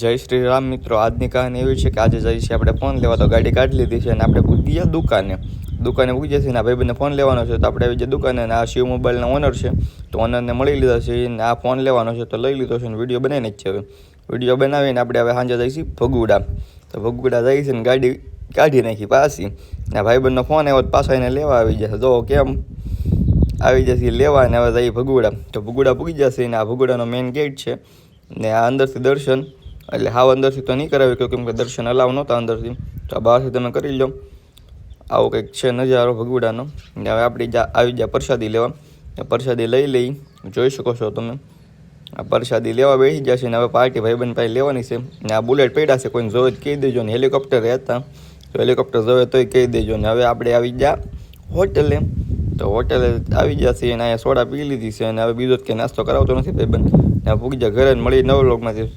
જય શ્રી રામ મિત્રો, આજની કહાની એવી છે કે આજે જઈએ છીએ આપણે ફોન લેવા. તો ગાડી કાઢી લીધી છે અને આપણે પૂછી ગયા દુકાને પૂછી જશે ને આ ભાઈબંધને ફોન લેવાનો છે. તો આપણે આવી જાય દુકાને અને આ શિવ મોબાઈલના ઓનર છે. તો ઓનરને મળી લીધા છે અને આ ફોન લેવાનો છે તો લઈ લીધો છે અને વિડીયો બનાવીને જ છે. હવે વિડીયો બનાવીને આપણે હવે સાંજે જઈશું ભગુડા. તો ભગુડા જઈએ છે ને ગાડી કાઢી નાખી પાછી. ને ભાઈબંધનો ફોન આવ્યો તો પાછા એને લેવા આવી જશે. જો કેમ આવી જશે લેવા અને હવે જઈએ ભગુડા. તો ભગુડા પૂગી જશે ને આ ભગુડાનો મેઇન ગેટ છે ને આ અંદરથી દર્શન એટલે હાવ અંદરથી તો નહીં કરાવ્યું કેમ કે દર્શન અલાવ નહોતા અંદરથી. તો આ બહારથી તમે કરી લો. આવો કંઈક છે નજારો ભગુડાનો. ને હવે આપણે આવી જાય પ્રસાદી લેવા. પ્રસાદી લઈ લઈ જોઈ શકો છો તમે. આ પ્રસાદી લેવા બેસી જશે ને હવે પાર્ટી ભાઈબંધ પાસે લેવાની છે. ને આ બુલેટ પડ્યા છે, કોઈને જોવે કહી દેજો. ને હેલિકોપ્ટર હતા તો હેલિકોપ્ટર જોવે તોય કહી દેજો. ને હવે આપણે આવી ગયા હોટલે. તો હોટલે આવી જશે અને અહીંયા સોડા પી લીધી છે અને હવે બીજો જ કે નાસ્તો કરાવતો નથી ભાઈબંધ. ને પૂગી જાય ઘરે મળી નવ લોકમાંથી.